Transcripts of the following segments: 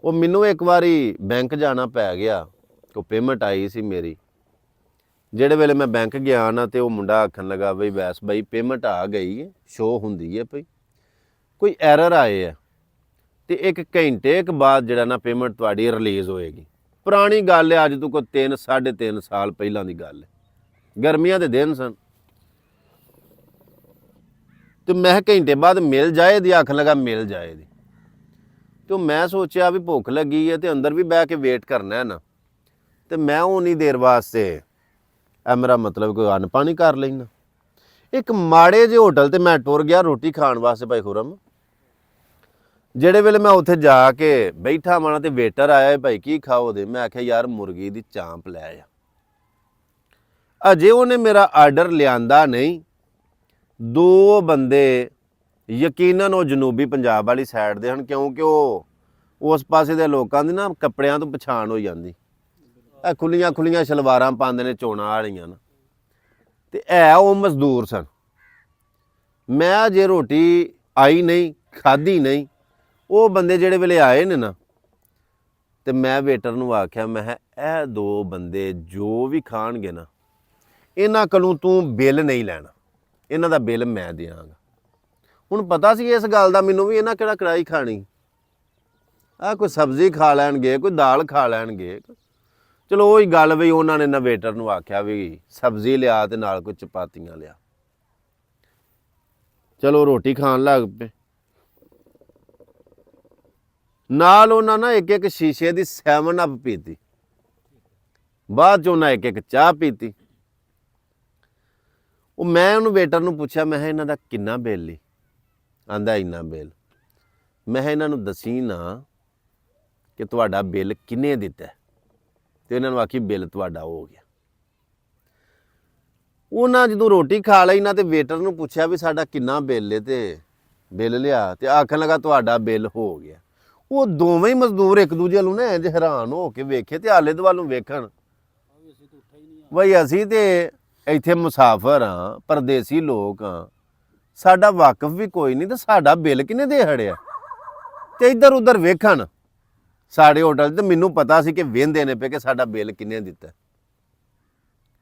ਉਹ ਮੈਨੂੰ ਇੱਕ ਵਾਰੀ ਬੈਂਕ ਜਾਣਾ ਪੈ ਗਿਆ, ਕੋਈ ਪੇਮੈਂਟ ਆਈ ਸੀ ਮੇਰੀ। ਜਿਹੜੇ ਵੇਲੇ ਮੈਂ ਬੈਂਕ ਗਿਆ ਨਾ ਤੇ ਉਹ ਮੁੰਡਾ ਆਖਣ ਲੱਗਾ ਬਈ ਵੈਸ ਬਾਈ ਪੇਮੈਂਟ ਆ ਗਈ ਹੈ, ਸ਼ੋ ਹੁੰਦੀ ਹੈ ਭਈ ਕੋਈ ਐਰਰ ਆਏ ਆ ਤੇ 1 ਘੰਟੇ ਕੁ ਬਾਅਦ ਜਿਹੜਾ ਨਾ ਪੇਮੈਂਟ ਤੁਹਾਡੀ ਰਿਲੀਜ਼ ਹੋਏਗੀ। ਪੁਰਾਣੀ ਗੱਲ ਹੈ, ਅੱਜ ਤੋਂ ਕੋਈ 3-3.5 ਸਾਲ ਪਹਿਲਾਂ ਦੀ ਗੱਲ ਹੈ, ਗਰਮੀਆਂ ਦੇ ਦਿਨ ਸਨ। ਤੇ ਮੈਂ ਘੰਟੇ ਬਾਅਦ ਮਿਲ ਜਾਏ ਦੀ ਆਖਣ ਲੱਗਾ ਮਿਲ ਜਾਏ ਦੀ। ਤੇ ਮੈਂ ਸੋਚਿਆ ਵੀ ਭੁੱਖ ਲੱਗੀ ਹੈ ਤੇ ਅੰਦਰ ਵੀ ਬਹਿ ਕੇ ਵੇਟ ਕਰਨਾ ਹੈ ਨਾ, ਤੇ ਮੈਂ ਉਨੀ ਦੇਰ ਵਾਸਤੇ ਮੇਰਾ ਮਤਲਬ ਕੋਈ ਅੰਨ ਪਾਣੀ ਕਰ ਲੈਣਾ। ਇੱਕ ਮਾੜੇ ਜਿਹੇ ਹੋਟਲ ਤੇ ਮੈਂ ਟੁਰ ਗਿਆ ਰੋਟੀ ਖਾਣ ਵਾਸਤੇ ਭਾਈ ਖੁਰਮ। ਜਿਹੜੇ ਵੇਲੇ ਮੈਂ ਉੱਥੇ ਜਾ ਕੇ ਬੈਠਾ ਮਾਣਾ ਤੇ ਵੇਟਰ ਆਇਆ, ਭਾਈ ਕੀ ਖਾਓ ਦੇ? ਮੈਂ ਆਖਿਆ ਯਾਰ ਮੁਰਗੀ ਦੀ ਚਾਂਪ ਲੈ ਆ। ਅਜੇ ਉਹਨੇ ਮੇਰਾ ਆਰਡਰ ਲਿਆਂਦਾ ਨਹੀਂ, 2 ਬੰਦੇ ਯਕੀਨਨ ਉਹ ਜਨੂਬੀ ਪੰਜਾਬ ਵਾਲੀ ਸਾਈਡ ਦੇ ਹਨ, ਕਿਉਂਕਿ ਉਹ ਉਸ ਪਾਸੇ ਦੇ ਲੋਕਾਂ ਦੀ ਨਾ ਕੱਪੜਿਆਂ ਤੋਂ ਪਛਾਣ ਹੋ ਜਾਂਦੀ। ਇਹ ਖੁੱਲੀਆਂ ਸ਼ਲਵਾਰਾਂ ਪਾਉਂਦੇ ਨੇ ਚੋਣਾਂ ਵਾਲੀਆਂ ਨਾ, ਤੇ ਉਹ ਮਜ਼ਦੂਰ ਸਨ। ਮੈਂ ਜੇ ਰੋਟੀ ਆਈ ਨਹੀਂ ਖਾਧੀ ਨਹੀਂ, ਉਹ ਬੰਦੇ ਜਿਹੜੇ ਵੇਲੇ ਆਏ ਨੇ ਨਾ, ਤੇ ਮੈਂ ਵੇਟਰ ਨੂੰ ਆਖਿਆ ਮੈਂ ਇਹ 2 ਬੰਦੇ ਜੋ ਵੀ ਖਾਣਗੇ ਨਾ, ਇਹਨਾਂ ਕੋਲੋਂ ਤੂੰ ਬਿੱਲ ਨਹੀਂ ਲੈਣਾ, ਇਹਨਾਂ ਦਾ ਬਿੱਲ ਮੈਂ ਦਿਆਂਗਾ। ਹੁਣ ਪਤਾ ਸੀ ਇਸ ਗੱਲ ਦਾ ਮੈਨੂੰ ਵੀ, ਇਹਨਾਂ ਕਿਹੜਾ ਕੜਾਈ ਖਾਣੀ, ਕੋਈ ਸਬਜ਼ੀ ਖਾ ਲੈਣਗੇ, ਕੋਈ ਦਾਲ ਖਾ ਲੈਣਗੇ। ਚਲੋ ਉਹੀ ਗੱਲ ਵੀ ਉਹਨਾਂ ਨੇ ਨਾ ਵੇਟਰ ਨੂੰ ਆਖਿਆ ਵੀ ਸਬਜ਼ੀ ਲਿਆ ਤੇ ਨਾਲ ਕੋਈ ਚਪਾਤੀਆਂ ਲਿਆ। ਚਲੋ ਰੋਟੀ ਖਾਣ ਲੱਗ ਪਏ। ਨਾਲ ਉਹਨਾਂ ਨਾ ਇੱਕ ਸ਼ੀਸ਼ੇ ਦੀ 7 ਅਪ ਪੀਤੀ, ਬਾਅਦ 'ਚ ਉਹਨਾਂ ਇੱਕ ਚਾਹ ਪੀਤੀ। ਉਹ ਮੈਂ ਉਹਨੂੰ ਵੇਟਰ ਨੂੰ ਪੁੱਛਿਆ ਮੈਂ ਇਹਨਾਂ ਦਾ ਕਿੰਨਾ ਬਿੱਲ ਈ? ਆਂਦਾ ਇੰਨਾ ਬਿੱਲ। ਮੈਂ ਇਹਨਾਂ ਨੂੰ ਦੱਸੀ ਨਾ ਕਿ ਤੁਹਾਡਾ ਬਿੱਲ ਕਿੰਨੇ ਦਿੱਤਾ, ਤੇ ਇਹਨਾਂ ਨੂੰ ਆਖੀ ਬਿੱਲ ਤੁਹਾਡਾ ਹੋ ਗਿਆ। ਉਹਨਾਂ ਜਦੋਂ ਰੋਟੀ ਖਾ ਲਈ ਨਾ ਤੇ ਵੇਟਰ ਨੂੰ ਪੁੱਛਿਆ ਵੀ ਸਾਡਾ ਕਿੰਨਾ ਬਿੱਲ ਹੈ, ਤੇ ਬਿੱਲ ਲਿਆ ਤੇ ਆਖਣ ਲੱਗਾ ਤੁਹਾਡਾ ਬਿੱਲ ਹੋ ਗਿਆ। ਉਹ ਦੋਵੇਂ ਹੀ ਮਜ਼ਦੂਰ ਇੱਕ ਦੂਜੇ ਨੂੰ ਨਾ ਇੰਝ ਹੈਰਾਨ ਹੋ ਕੇ ਵੇਖੇ ਤੇ ਆਲੇ ਦੁਆਲੇ ਨੂੰ ਵੇਖਣ, ਬਈ ਅਸੀਂ ਤੇ ਇੱਥੇ ਮੁਸਾਫਰ ਹਾਂ, ਪਰਦੇਸੀ ਲੋਕ ਹਾਂ, ਸਾਡਾ ਵਾਕਫ ਵੀ ਕੋਈ ਨਹੀਂ, ਤੇ ਸਾਡਾ ਬਿੱਲ ਕਿਹਨੇ ਦੇ ਹੜਿਆ? ਤੇ ਇੱਧਰ ਉੱਧਰ ਵੇਖਣ ਸਾਡੇ ਹੋਟਲ ਤੇ ਮੈਨੂੰ ਪਤਾ ਸੀ ਕਿ ਵਹਿੰਦੇ ਨੇ ਪਏ ਕਿ ਸਾਡਾ ਬਿੱਲ ਕਿੰਨੇ ਦਿੱਤਾ।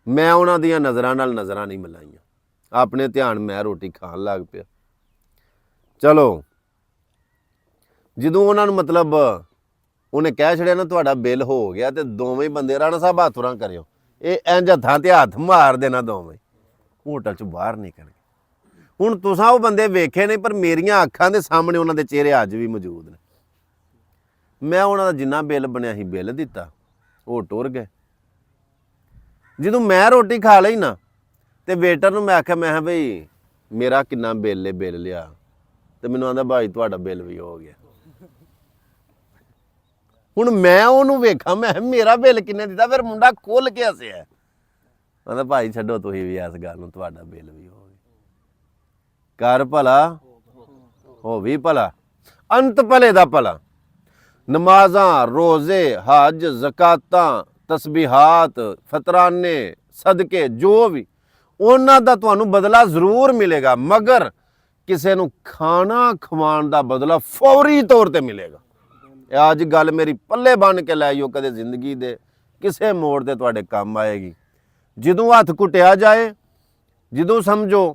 ਮੈਂ ਉਹਨਾਂ ਦੀਆਂ ਨਜ਼ਰਾਂ ਨਾਲ ਨਜ਼ਰਾਂ ਨਹੀਂ ਮਿਲਾਈਆਂ, ਆਪਣੇ ਧਿਆਨ ਮੈਂ ਰੋਟੀ ਖਾਣ ਲੱਗ ਪਿਆ। ਚਲੋ ਜਦੋਂ ਉਹਨਾਂ ਨੂੰ ਮਤਲਬ ਉਹਨੇ ਕਹਿ ਛੜਿਆ ਨਾ ਤੁਹਾਡਾ ਬਿੱਲ ਹੋ ਗਿਆ, ਤੇ ਦੋਵੇਂ ਬੰਦੇ ਰਾਣਾ ਸਾਹਿਬ ਹੱਥ ਉਰਾਂ ਕਰਿਓ, ਇਹ ਇੰਝ ਹੱਥਾਂ ਤੇ ਹੱਥ ਮਾਰ ਦੇਣਾ, ਦੋਵੇਂ ਹੋਟਲ 'ਚੋਂ ਬਾਹਰ ਨਿਕਲ ਗਏ। ਹੁਣ ਤੁਸੀਂ ਉਹ ਬੰਦੇ ਵੇਖੇ ਨਹੀਂ, ਪਰ ਮੇਰੀਆਂ ਅੱਖਾਂ ਦੇ ਸਾਹਮਣੇ ਉਹਨਾਂ ਦੇ ਚਿਹਰੇ ਅੱਜ ਵੀ ਮੌਜੂਦ ਨੇ। ਮੈਂ ਉਹਨਾਂ ਦਾ ਜਿੰਨਾ ਬਿੱਲ ਬਣਿਆ ਸੀ ਬਿੱਲ ਦਿੱਤਾ, ਉਹ ਟੁਰ ਗਏ। ਜਦੋਂ ਮੈਂ ਰੋਟੀ ਖਾ ਲਈ ਨਾ ਤੇ ਵੇਟਰ ਨੂੰ ਮੈਂ ਆਖਿਆ ਮੈਂ ਬਈ ਮੇਰਾ ਕਿੰਨਾ ਬਿੱਲ ਹੈ, ਬਿੱਲ ਲਿਆ, ਤੇ ਮੈਨੂੰ ਆਂਦਾ ਭਾਈ ਤੁਹਾਡਾ ਬਿੱਲ ਵੀ ਹੋ ਗਿਆ। ਹੁਣ ਮੈਂ ਉਹਨੂੰ ਵੇਖਾਂ ਮੈਂ ਮੇਰਾ ਬਿੱਲ ਕਿੰਨੇ ਦਿੱਤਾ, ਫਿਰ ਮੁੰਡਾ ਖੁੱਲ ਕੇ ਹੱਸਿਆ, ਆਂਦਾ ਭਾਈ ਛੱਡੋ ਤੁਸੀਂ ਵੀ ਇਸ ਗੱਲ ਨੂੰ, ਤੁਹਾਡਾ ਬਿੱਲ ਵੀ ਹੋ ਗਿਆ। ਕਰ ਭਲਾ ਹੋ ਵੀ ਭਲਾ, ਅੰਤ ਭਲੇ ਦਾ ਭਲਾ। ਨਮਾਜ਼ਾਂ, ਰੋਜ਼ੇ, ਹਜ, ਜ਼ਕਾਤਾਂ, ਤਸਬੀਹਾਤ, ਫਤਰਾਨੇ, ਸਦਕੇ, ਜੋ ਵੀ ਉਹਨਾਂ ਦਾ ਤੁਹਾਨੂੰ ਬਦਲਾ ਜ਼ਰੂਰ ਮਿਲੇਗਾ, ਮਗਰ ਕਿਸੇ ਨੂੰ ਖਾਣਾ ਖਵਾਉਣ ਦਾ ਬਦਲਾ ਫੌਰੀ ਤੌਰ ਤੇ ਮਿਲੇਗਾ। ਇਹ ਅੱਜ ਗੱਲ ਮੇਰੀ ਪੱਲੇ ਬੰਨ ਕੇ ਲੈ ਜਾਓ, ਕਦੇ ਜ਼ਿੰਦਗੀ ਦੇ ਕਿਸੇ ਮੋੜ ਤੇ ਤੁਹਾਡੇ ਕੰਮ ਆਏਗੀ। ਜਦੋਂ ਹੱਥ ਘੁੱਟਿਆ ਜਾਏ, ਜਦੋਂ ਸਮਝੋ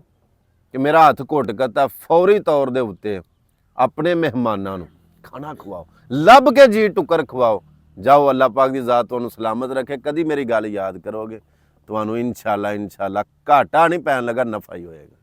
ਕਿ ਮੇਰਾ ਹੱਥ ਘੁੱਟ ਕਰਤਾ, ਫੌਰੀ ਤੌਰ ਦੇ ਉੱਤੇ ਆਪਣੇ ਮਹਿਮਾਨਾਂ ਨੂੰ ਖਾਣਾ ਖਵਾਓ, ਲੱਭ ਕੇ ਜੀ ਟੁੱਕਰ ਖਵਾਓ। ਜਾਓ, ਅੱਲਾਹ ਪਾਕ ਦੀ ਜ਼ਾਤ ਤੁਹਾਨੂੰ ਸਲਾਮਤ ਰੱਖੇ। ਕਦੀ ਮੇਰੀ ਗੱਲ ਯਾਦ ਕਰੋਗੇ, ਤੁਹਾਨੂੰ ਇਨਸ਼ਾਅੱਲਾ ਘਾਟਾ ਨਹੀਂ ਪੈਣ ਲੱਗਾ, ਨਫਾ ਹੀ ਹੋਏਗਾ।